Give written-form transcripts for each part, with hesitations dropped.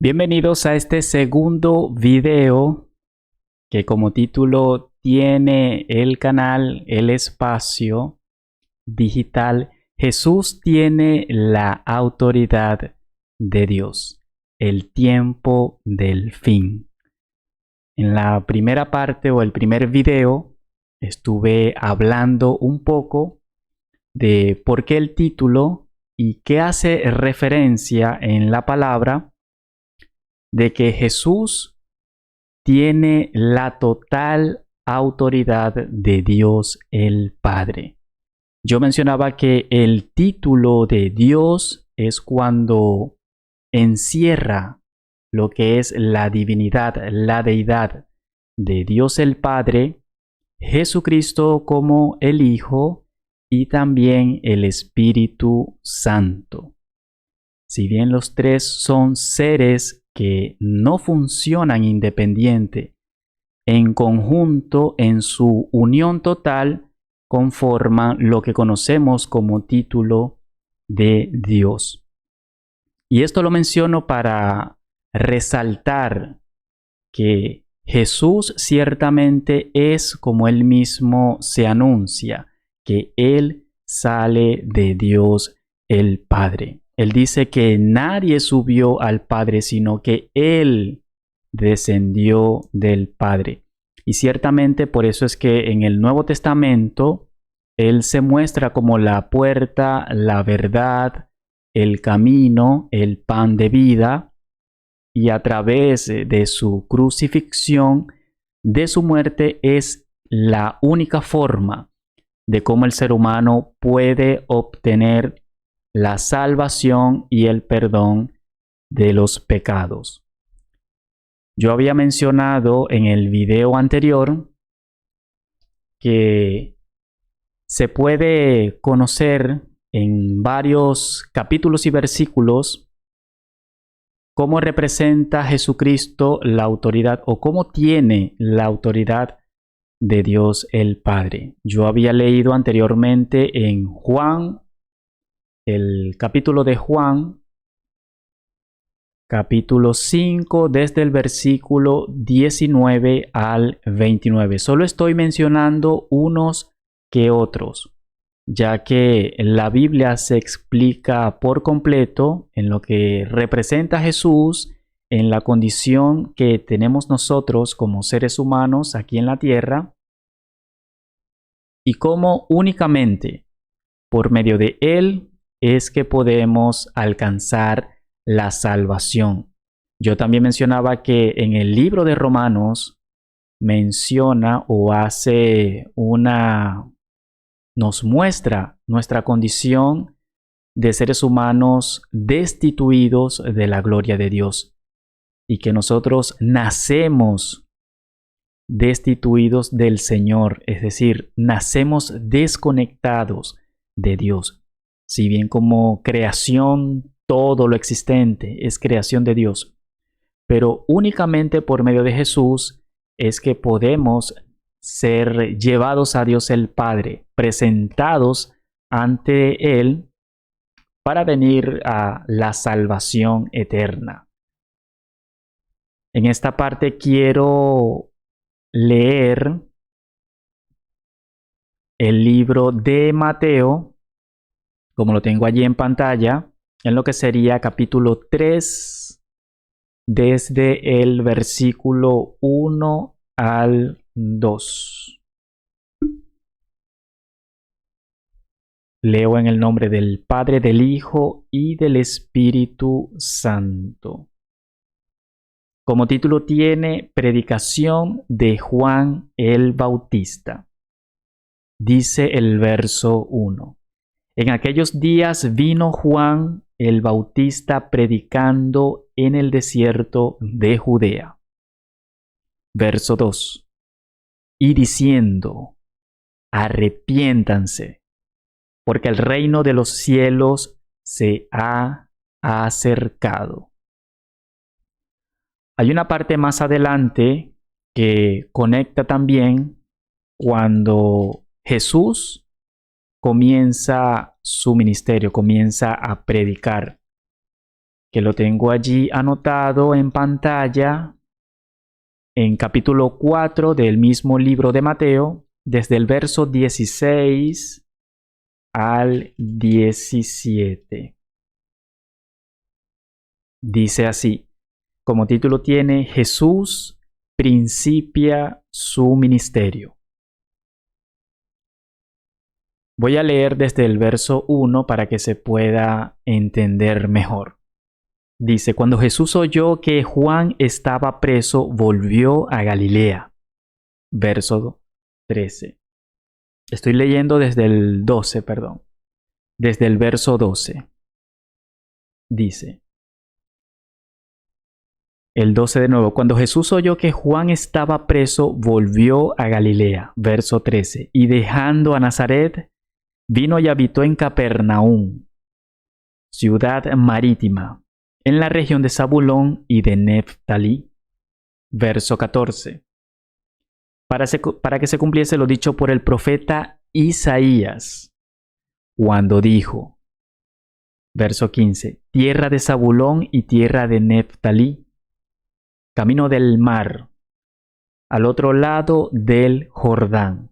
Bienvenidos a este segundo video que como título tiene el canal El Espacio Digital. Jesús tiene la autoridad de Dios, el tiempo del fin. En la primera parte o el primer video estuve hablando un poco de por qué el título y qué hace referencia en la palabra de que Jesús tiene la total autoridad de Dios el Padre. Yo mencionaba que el título de Dios es cuando encierra lo que es la divinidad, la deidad de Dios el Padre, Jesucristo como el Hijo y también el Espíritu Santo. Si bien los tres son seres que no funcionan independiente, en conjunto, en su unión total, conforman lo que conocemos como título de Dios. Y esto lo menciono para resaltar que Jesús ciertamente es como él mismo se anuncia, que él sale de Dios el Padre. Él dice que nadie subió al Padre, sino que él descendió del Padre. Y ciertamente por eso es que en el Nuevo Testamento él se muestra como la puerta, la verdad, el camino, el pan de vida, y a través de su crucifixión, de su muerte, es la única forma de cómo el ser humano puede obtener la salvación y el perdón de los pecados. Yo había mencionado en el video anterior que se puede conocer en varios capítulos y versículos cómo representa Jesucristo la autoridad o cómo tiene la autoridad de Dios el Padre. Yo había leído anteriormente en Juan, el capítulo de Juan, capítulo 5, desde el versículo 19 al 29. Solo estoy mencionando unos que otros, ya que la Biblia se explica por completo en lo que representa Jesús, en la condición que tenemos nosotros como seres humanos aquí en la tierra, y cómo únicamente por medio de Él es que podemos alcanzar la salvación. Yo también mencionaba que en el libro de Romanos menciona o nos muestra nuestra condición de seres humanos destituidos de la gloria de Dios y que nosotros nacemos destituidos del Señor, es decir, nacemos desconectados de Dios. Si bien como creación todo lo existente es creación de Dios, pero únicamente por medio de Jesús es que podemos ser llevados a Dios el Padre, presentados ante Él para venir a la salvación eterna. En esta parte quiero leer el libro de Mateo, como lo tengo allí en pantalla, en lo que sería capítulo 3, desde el versículo 1 al 2. Leo en el nombre del Padre, del Hijo y del Espíritu Santo. Como título tiene Predicación de Juan el Bautista. Dice el verso 1. En aquellos días vino Juan el Bautista predicando en el desierto de Judea. Verso 2. Y diciendo, arrepiéntanse, porque el reino de los cielos se ha acercado. Hay una parte más adelante que conecta también cuando Jesús comienza su ministerio, comienza a predicar, que lo tengo allí anotado en pantalla, en capítulo 4 del mismo libro de Mateo, desde el verso 16 al 17. Dice así, como título tiene Jesús principia su ministerio. Voy a leer desde el verso 1 para que se pueda entender mejor. Dice, cuando Jesús oyó que Juan estaba preso, volvió a Galilea. Verso 13. Estoy leyendo desde el 12, perdón. Desde el verso 12. Dice, el 12 de nuevo, cuando Jesús oyó que Juan estaba preso, volvió a Galilea. Verso 13. Y dejando a Nazaret, vino y habitó en Capernaum, ciudad marítima, en la región de Zabulón y de Neftalí. Verso 14. Para que se cumpliese lo dicho por el profeta Isaías, cuando dijo, verso 15, tierra de Zabulón y tierra de Neftalí, camino del mar, al otro lado del Jordán,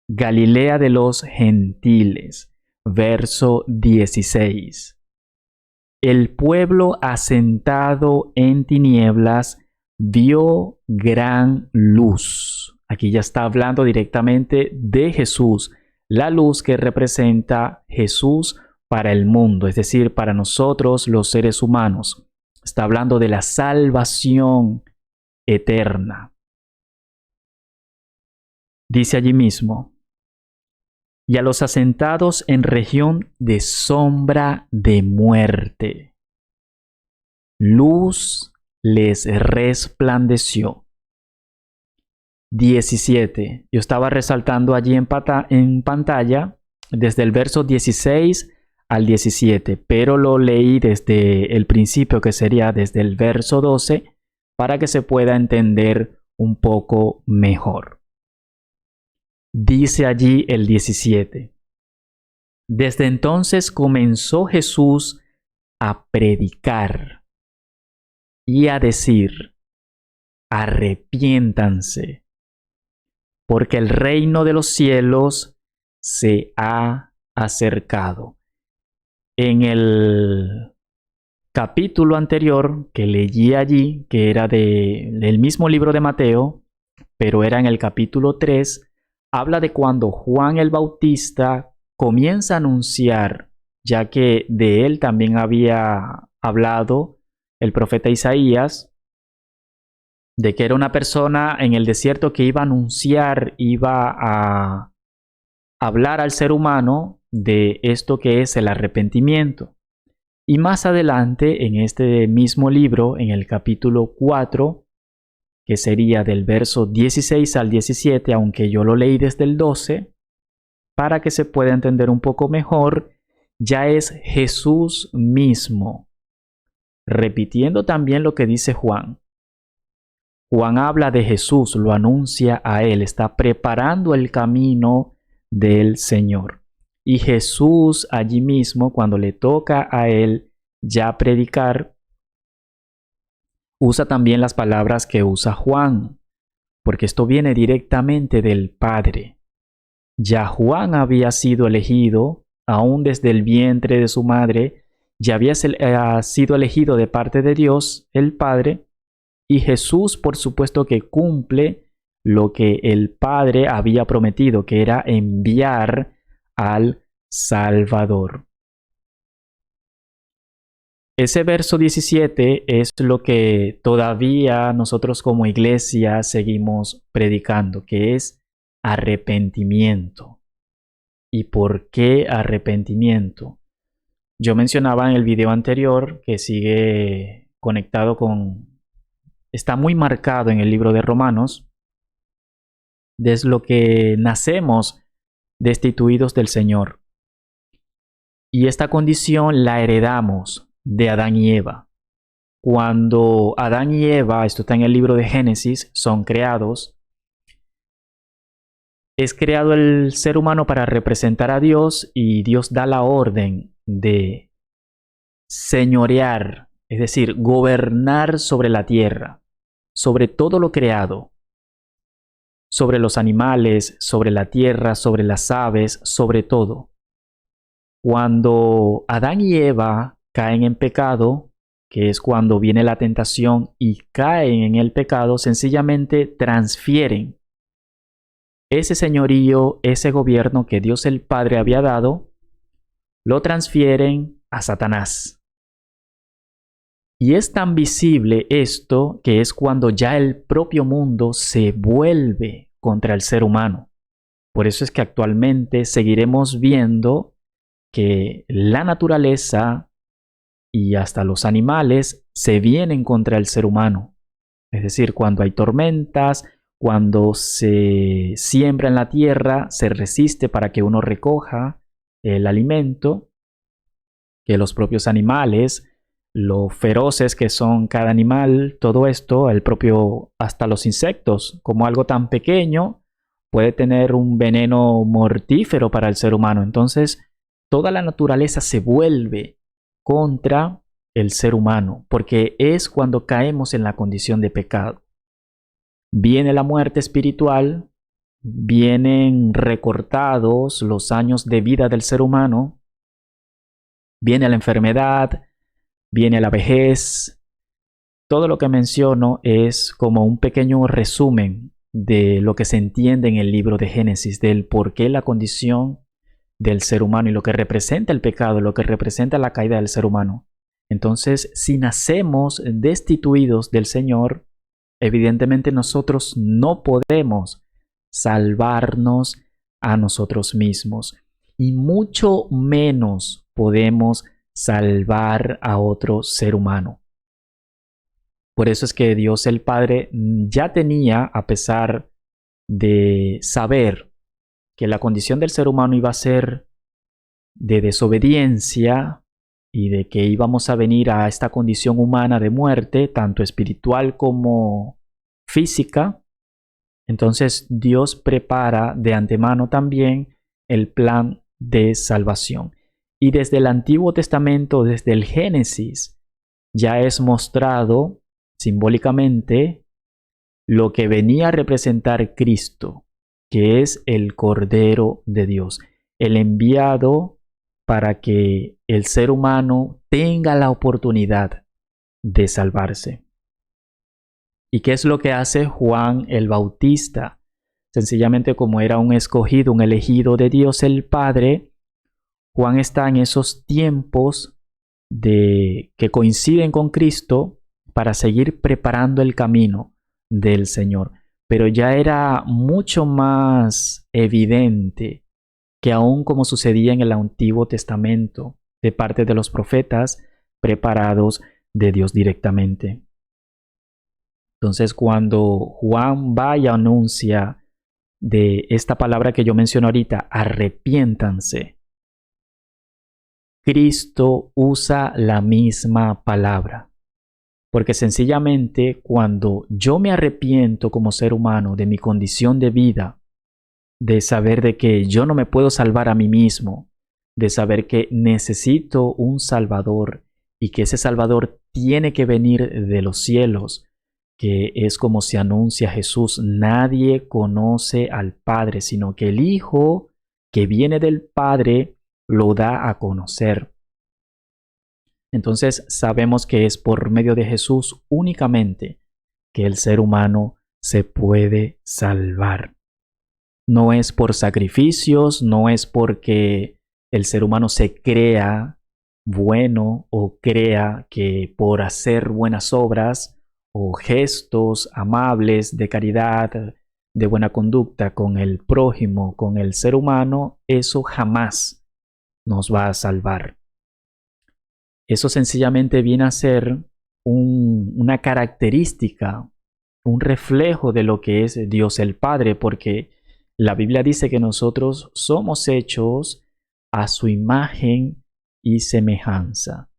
Galilea de los gentiles. Verso 16. El pueblo asentado en tinieblas vio gran luz. Aquí ya está hablando directamente de Jesús, la luz que representa Jesús para el mundo, es decir, para nosotros los seres humanos. Está hablando de la salvación eterna. Dice allí mismo, y a los asentados en región de sombra de muerte, luz les resplandeció. 17. Yo estaba resaltando allí en pantalla desde el verso 16 al 17, pero lo leí desde el principio, que sería desde el verso 12, para que se pueda entender un poco mejor. Dice allí el 17. Desde entonces comenzó Jesús a predicar y a decir, arrepiéntanse, porque el reino de los cielos se ha acercado. En el capítulo anterior que leí allí, que era del mismo libro de Mateo, pero era en el capítulo 3, habla de cuando Juan el Bautista comienza a anunciar, ya que de él también había hablado el profeta Isaías, de que era una persona en el desierto que iba a anunciar, iba a hablar al ser humano de esto que es el arrepentimiento. Y más adelante, en este mismo libro, en el capítulo 4, que sería del verso 16 al 17, aunque yo lo leí desde el 12, para que se pueda entender un poco mejor, ya es Jesús mismo, repitiendo también lo que dice Juan. Juan habla de Jesús, lo anuncia a él, está preparando el camino del Señor. Y Jesús allí mismo, cuando le toca a él ya predicar, usa también las palabras que usa Juan, porque esto viene directamente del Padre. Ya Juan había sido elegido, aún desde el vientre de su madre, ya había sido elegido de parte de Dios, el Padre, y Jesús, por supuesto, que cumple lo que el Padre había prometido, que era enviar al Salvador. Ese verso 17 es lo que todavía nosotros como iglesia seguimos predicando, que es arrepentimiento. ¿Y por qué arrepentimiento? Yo mencionaba en el video anterior que sigue conectado está muy marcado en el libro de Romanos, desde lo que nacemos destituidos del Señor. Y esta condición la heredamos de Adán y Eva. Cuando Adán y Eva, esto está en el libro de Génesis, son creados, es creado el ser humano para representar a Dios y Dios da la orden de señorear, es decir, gobernar sobre la tierra, sobre todo lo creado, sobre los animales, sobre la tierra, sobre las aves, sobre todo. Cuando Adán y Eva caen en pecado, que es cuando viene la tentación y caen en el pecado, sencillamente transfieren ese señorío, ese gobierno que Dios el Padre había dado, lo transfieren a Satanás. Y es tan visible esto que es cuando ya el propio mundo se vuelve contra el ser humano. Por eso es que actualmente seguiremos viendo que la naturaleza y hasta los animales se vienen contra el ser humano. Es decir, cuando hay tormentas, cuando se siembra en la tierra, se resiste para que uno recoja el alimento, que los propios animales, lo feroces que son cada animal, todo esto, el propio, hasta los insectos, como algo tan pequeño, puede tener un veneno mortífero para el ser humano. Entonces, toda la naturaleza se vuelve contra el ser humano, porque es cuando caemos en la condición de pecado. Viene la muerte espiritual, vienen recortados los años de vida del ser humano, viene la enfermedad, viene la vejez. Todo lo que menciono es como un pequeño resumen de lo que se entiende en el libro de Génesis, del por qué la condición del ser humano y lo que representa el pecado, lo que representa la caída del ser humano. Entonces, si nacemos destituidos del Señor, evidentemente nosotros no podemos salvarnos a nosotros mismos y mucho menos podemos salvar a otro ser humano. Por eso es que Dios el Padre ya tenía, a pesar de saber que la condición del ser humano iba a ser de desobediencia y de que íbamos a venir a esta condición humana de muerte, tanto espiritual como física, entonces Dios prepara de antemano también el plan de salvación. Y desde el Antiguo Testamento, desde el Génesis, ya es mostrado simbólicamente lo que venía a representar Cristo, que es el Cordero de Dios, el enviado para que el ser humano tenga la oportunidad de salvarse. ¿Y qué es lo que hace Juan el Bautista? Sencillamente, como era un escogido, un elegido de Dios el Padre, Juan está en esos tiempos que coinciden con Cristo para seguir preparando el camino del Señor. Pero ya era mucho más evidente que aún como sucedía en el Antiguo Testamento, de parte de los profetas preparados de Dios directamente. Entonces, cuando Juan va y anuncia de esta palabra que yo menciono ahorita, arrepiéntanse, Cristo usa la misma palabra. Porque sencillamente cuando yo me arrepiento como ser humano de mi condición de vida, de saber de que yo no me puedo salvar a mí mismo, de saber que necesito un Salvador y que ese Salvador tiene que venir de los cielos, que es como se anuncia Jesús, nadie conoce al Padre, sino que el Hijo que viene del Padre lo da a conocer. Entonces sabemos que es por medio de Jesús únicamente que el ser humano se puede salvar. No es por sacrificios, no es porque el ser humano se crea bueno o crea que por hacer buenas obras o gestos amables de caridad, de buena conducta con el prójimo, con el ser humano, eso jamás nos va a salvar. Eso sencillamente viene a ser una característica, un reflejo de lo que es Dios el Padre, porque la Biblia dice que nosotros somos hechos a su imagen y semejanza.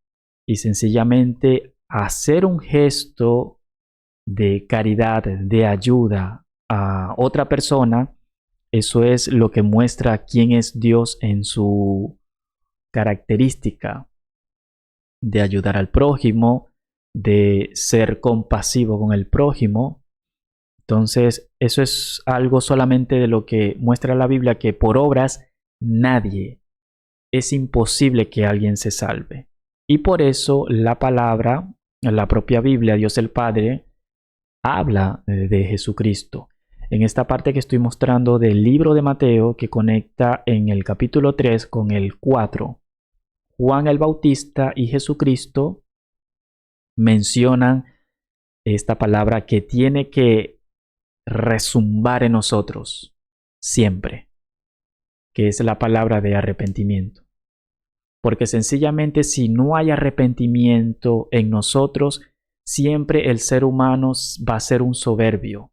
Y sencillamente hacer un gesto de caridad, de ayuda a otra persona, eso es lo que muestra quién es Dios en su característica. de ayudar al prójimo, de ser compasivo con el prójimo. Entonces, eso es algo solamente de lo que muestra la Biblia, que por obras nadie, es imposible que alguien se salve. Y por eso la palabra, la propia Biblia, Dios el Padre, habla de Jesucristo. En esta parte que estoy mostrando del libro de Mateo, que conecta en el capítulo 3 con el 4, Juan el Bautista y Jesucristo mencionan esta palabra que tiene que resumbar en nosotros siempre, que es la palabra de arrepentimiento. Porque sencillamente si no hay arrepentimiento en nosotros, siempre el ser humano va a ser un soberbio.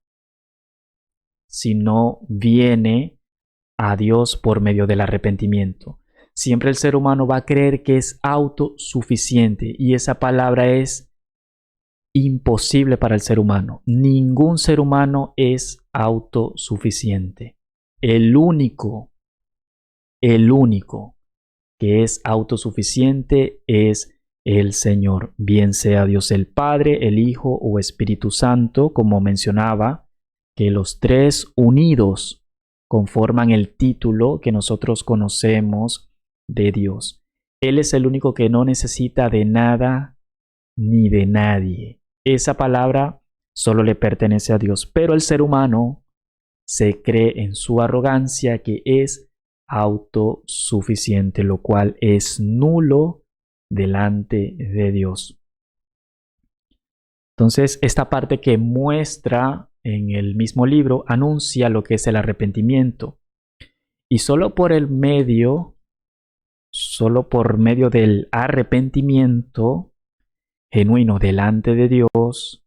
Si no viene a Dios por medio del arrepentimiento. Siempre el ser humano va a creer que es autosuficiente y esa palabra es imposible para el ser humano. Ningún ser humano es autosuficiente. El único que es autosuficiente es el Señor, bien sea Dios el Padre, el Hijo o Espíritu Santo, como mencionaba, que los tres unidos conforman el título que nosotros conocemos de Dios. Él es el único que no necesita de nada ni de nadie. Esa palabra solo le pertenece a Dios, pero el ser humano se cree en su arrogancia que es autosuficiente, lo cual es nulo delante de Dios. Entonces, esta parte que muestra en el mismo libro anuncia lo que es el arrepentimiento. Y solo por medio del arrepentimiento genuino delante de Dios,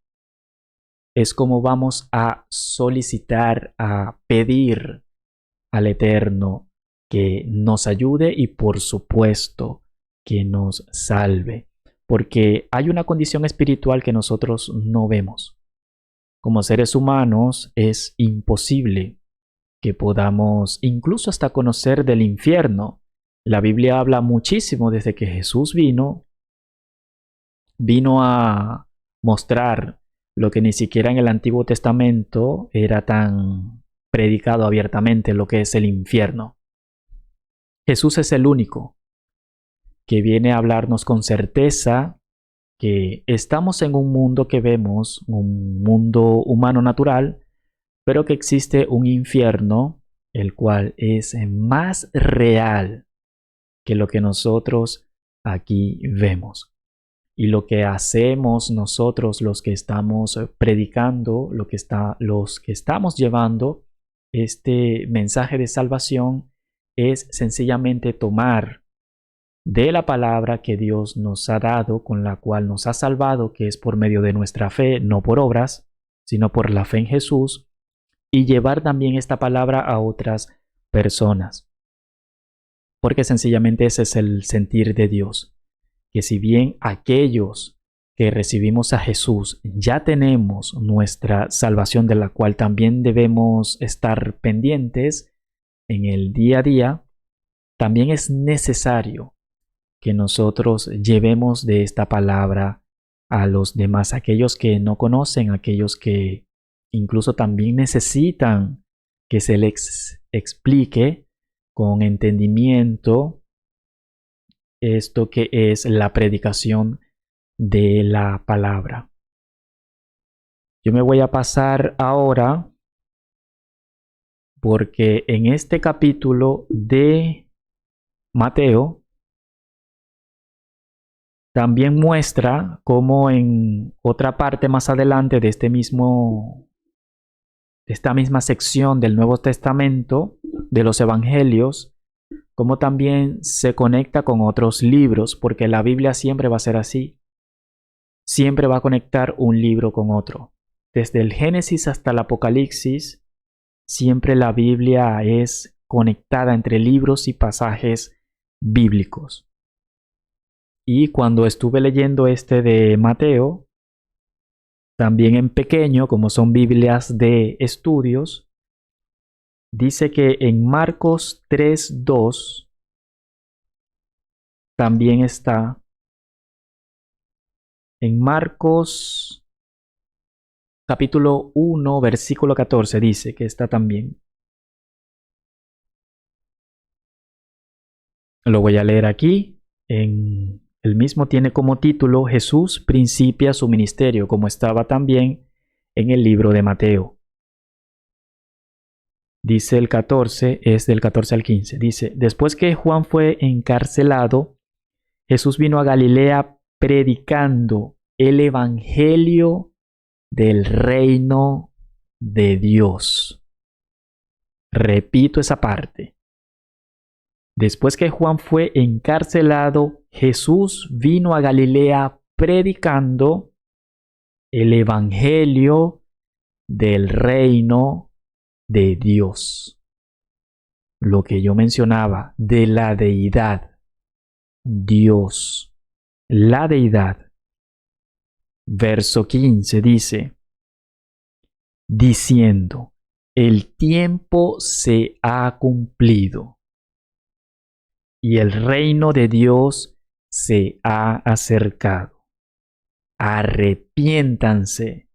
es como vamos a solicitar, a pedir al Eterno que nos ayude y por supuesto que nos salve. Porque hay una condición espiritual que nosotros no vemos. Como seres humanos es imposible que podamos incluso hasta conocer del infierno. La Biblia habla muchísimo desde que Jesús vino a mostrar lo que ni siquiera en el Antiguo Testamento era tan predicado abiertamente, lo que es el infierno. Jesús es el único que viene a hablarnos con certeza que estamos en un mundo que vemos, un mundo humano natural, pero que existe un infierno, el cual es más real que lo que nosotros aquí vemos. Y lo que hacemos nosotros, los que estamos predicando, los que estamos llevando este mensaje de salvación, es sencillamente tomar de la palabra que Dios nos ha dado, con la cual nos ha salvado, que es por medio de nuestra fe, no por obras, sino por la fe en Jesús, y llevar también esta palabra a otras personas. Porque sencillamente ese es el sentir de Dios. Que si bien aquellos que recibimos a Jesús ya tenemos nuestra salvación, de la cual también debemos estar pendientes en el día a día, también es necesario que nosotros llevemos de esta palabra a los demás, aquellos que no conocen, aquellos que incluso también necesitan que se les explique con entendimiento esto que es la predicación de la palabra. Yo me voy a pasar ahora porque en este capítulo de Mateo también muestra cómo en otra parte más adelante de esta misma sección del Nuevo Testamento, de los Evangelios, como también se conecta con otros libros, porque la Biblia siempre va a ser así. Siempre va a conectar un libro con otro. Desde el Génesis hasta el Apocalipsis, siempre la Biblia es conectada entre libros y pasajes bíblicos. Y cuando estuve leyendo este de Mateo, también en pequeño, como son Biblias de estudios, dice que en Marcos 3:2 también está En Marcos capítulo 1, versículo 14 dice que está también. Lo voy a leer aquí. El mismo tiene como título Jesús principia su ministerio, como estaba también en el libro de Mateo. Dice el 14, es del 14 al 15. Dice, después que Juan fue encarcelado, Jesús vino a Galilea predicando el evangelio del reino de Dios. Repito esa parte. Después que Juan fue encarcelado, Jesús vino a Galilea predicando el evangelio del reino de Dios. Lo que yo mencionaba de la deidad. Dios. La deidad. Verso 15 dice, diciendo, el tiempo se ha cumplido y el reino de Dios se ha acercado. Arrepiéntanse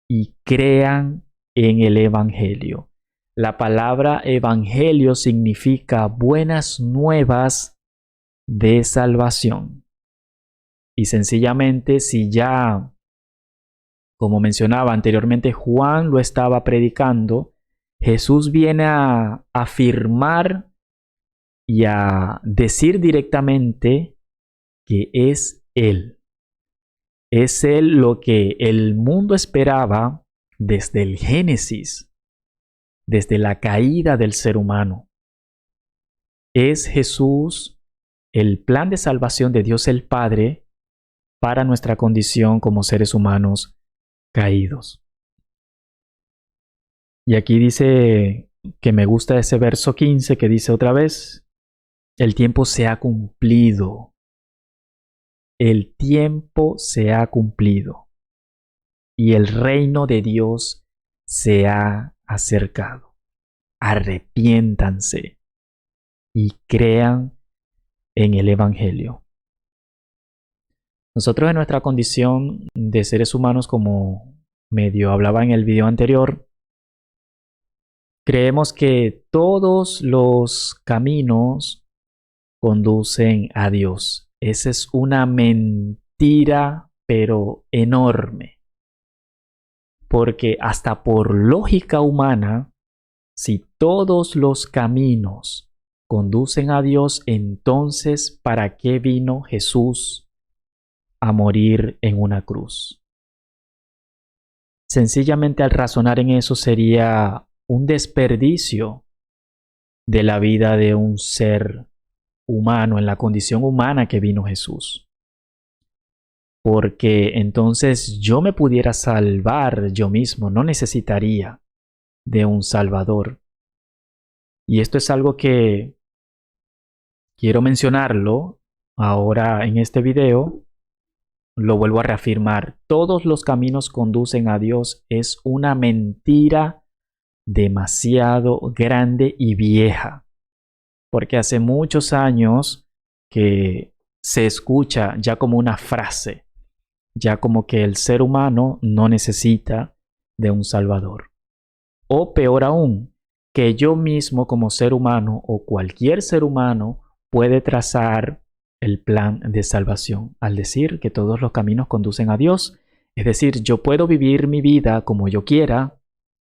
y crean en el Evangelio. La palabra Evangelio significa buenas nuevas de salvación. Y sencillamente, si ya, como mencionaba anteriormente, Juan lo estaba predicando, Jesús viene a afirmar y a decir directamente que es Él. Es Él lo que el mundo esperaba desde el Génesis, desde la caída del ser humano. Es Jesús el plan de salvación de Dios el Padre para nuestra condición como seres humanos caídos. Y aquí dice que me gusta ese verso 15 que dice otra vez, el tiempo se ha cumplido. El tiempo se ha cumplido y el reino de Dios se ha acercado. Arrepiéntanse y crean en el Evangelio. Nosotros en nuestra condición de seres humanos, como medio hablaba en el video anterior, creemos que todos los caminos conducen a Dios. Esa es una mentira, pero enorme. Porque hasta por lógica humana, si todos los caminos conducen a Dios, entonces ¿para qué vino Jesús a morir en una cruz? Sencillamente al razonar en eso sería un desperdicio de la vida de un ser humano, en la condición humana que vino Jesús. Porque entonces yo me pudiera salvar yo mismo, no necesitaría de un Salvador. Y esto es algo que quiero mencionarlo ahora en este video. Lo vuelvo a reafirmar. Todos los caminos conducen a Dios es una mentira demasiado grande y vieja. Porque hace muchos años que se escucha ya como una frase, ya como que el ser humano no necesita de un Salvador. O peor aún, que yo mismo como ser humano o cualquier ser humano puede trazar el plan de salvación al decir que todos los caminos conducen a Dios. Es decir, yo puedo vivir mi vida como yo quiera,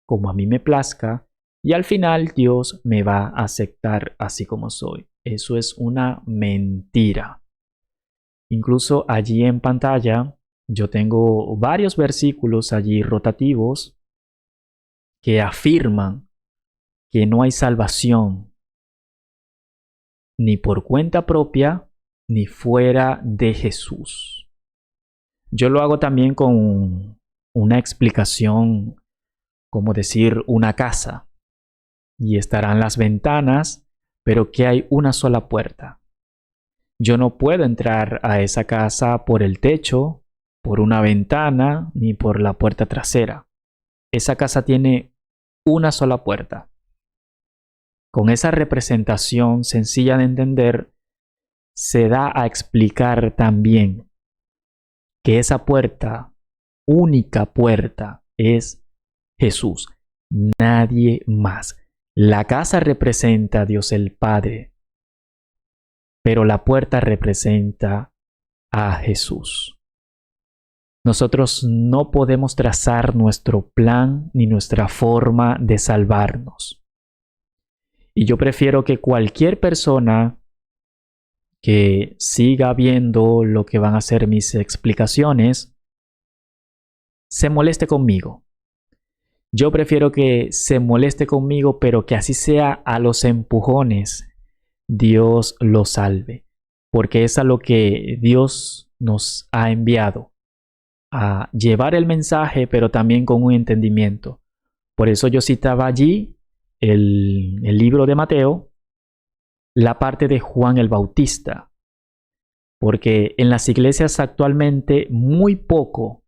como a mí me plazca, y al final Dios me va a aceptar así como soy. Eso es una mentira. Incluso allí en pantalla yo tengo varios versículos allí rotativos que afirman que no hay salvación ni por cuenta propia ni fuera de Jesús. Yo lo hago también con una explicación, como decir una casa, y estarán las ventanas, pero que hay una sola puerta. Yo no puedo entrar a esa casa por el techo, por una ventana, ni por la puerta trasera. Esa casa tiene una sola puerta. Con esa representación sencilla de entender, se da a explicar también que esa puerta, única puerta, es Jesús, nadie más. La casa representa a Dios el Padre, pero la puerta representa a Jesús. Nosotros no podemos trazar nuestro plan ni nuestra forma de salvarnos. Y yo prefiero que cualquier persona que siga viendo lo que van a ser mis explicaciones se moleste conmigo. Yo prefiero que se moleste conmigo, pero que así sea a los empujones, Dios lo salve. Porque es a lo que Dios nos ha enviado, a llevar el mensaje, pero también con un entendimiento. Por eso yo citaba allí el libro de Mateo, la parte de Juan el Bautista. Porque en las iglesias actualmente muy poco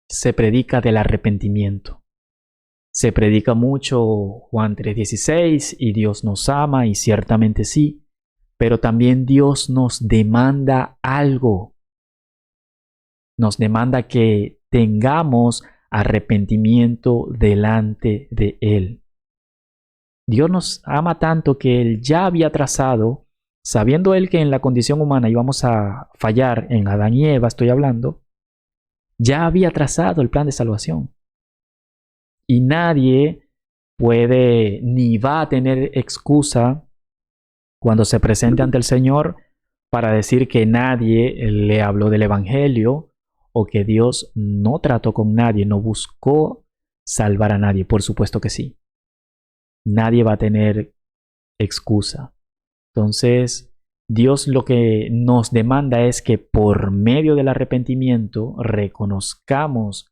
se predica del arrepentimiento. Se predica mucho Juan 3:16 y Dios nos ama, y ciertamente sí, pero también Dios nos demanda algo. Nos demanda que tengamos arrepentimiento delante de Él. Dios nos ama tanto que Él ya había trazado, sabiendo Él que en la condición humana íbamos a fallar, en Adán y Eva estoy hablando, ya había trazado el plan de salvación. Y nadie puede ni va a tener excusa cuando se presente ante el Señor para decir que nadie le habló del Evangelio o que Dios no trató con nadie, no buscó salvar a nadie. Por supuesto que sí. Nadie va a tener excusa. Entonces, Dios lo que nos demanda es que por medio del arrepentimiento reconozcamos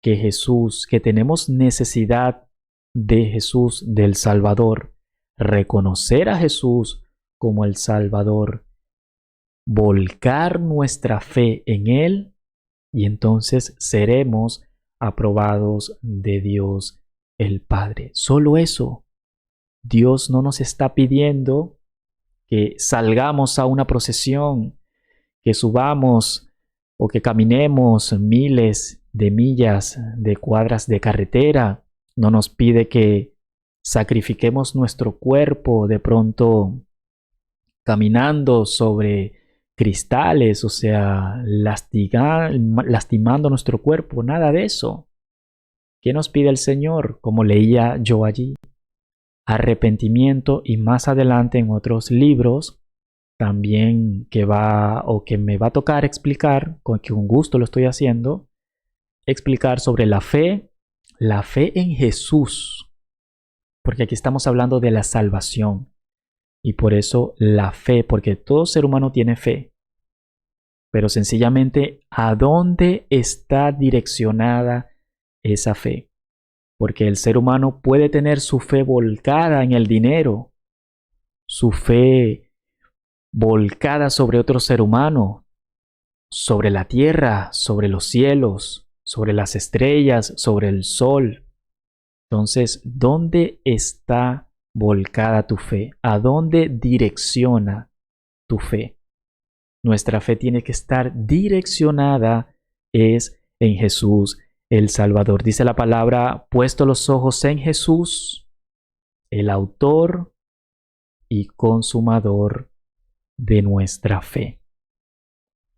que Jesús, que tenemos necesidad de Jesús, del Salvador, reconocer a Jesús como el Salvador, volcar nuestra fe en Él, y entonces seremos aprobados de Dios el Padre. Solo eso. Dios no nos está pidiendo que salgamos a una procesión, que subamos o que caminemos miles de millas, de cuadras de carretera. No nos pide que sacrifiquemos nuestro cuerpo de pronto caminando sobre cristales, o sea, lastimando nuestro cuerpo. Nada de eso. ¿Qué nos pide el Señor? Como leía yo allí, arrepentimiento, y más adelante en otros libros también que me va a tocar explicar, con gusto lo estoy haciendo, explicar sobre la fe en Jesús, porque aquí estamos hablando de la salvación, y por eso la fe, porque todo ser humano tiene fe, pero sencillamente, ¿a dónde está direccionada esa fe? Porque el ser humano puede tener su fe volcada en el dinero, su fe volcada sobre otro ser humano, sobre la tierra, sobre los cielos, sobre las estrellas, sobre el sol. Entonces, ¿dónde está volcada tu fe? ¿A dónde direcciona tu fe? Nuestra fe tiene que estar direccionada es en Jesús el Salvador. Dice la palabra, puesto los ojos en Jesús, el autor y consumador de nuestra fe.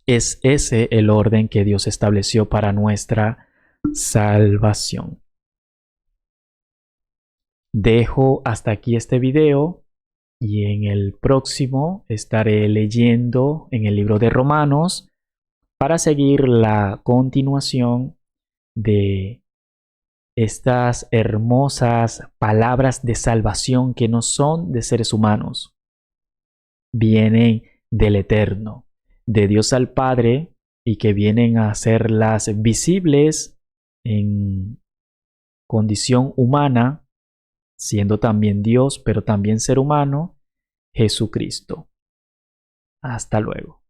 Es ese el orden que Dios estableció para nuestra salvación. Dejo hasta aquí este video y en el próximo estaré leyendo en el libro de Romanos para seguir la continuación de estas hermosas palabras de salvación que no son de seres humanos, vienen del Eterno, de Dios al Padre, y que vienen a hacerlas visibles en condición humana, siendo también Dios, pero también ser humano, Jesucristo. Hasta luego.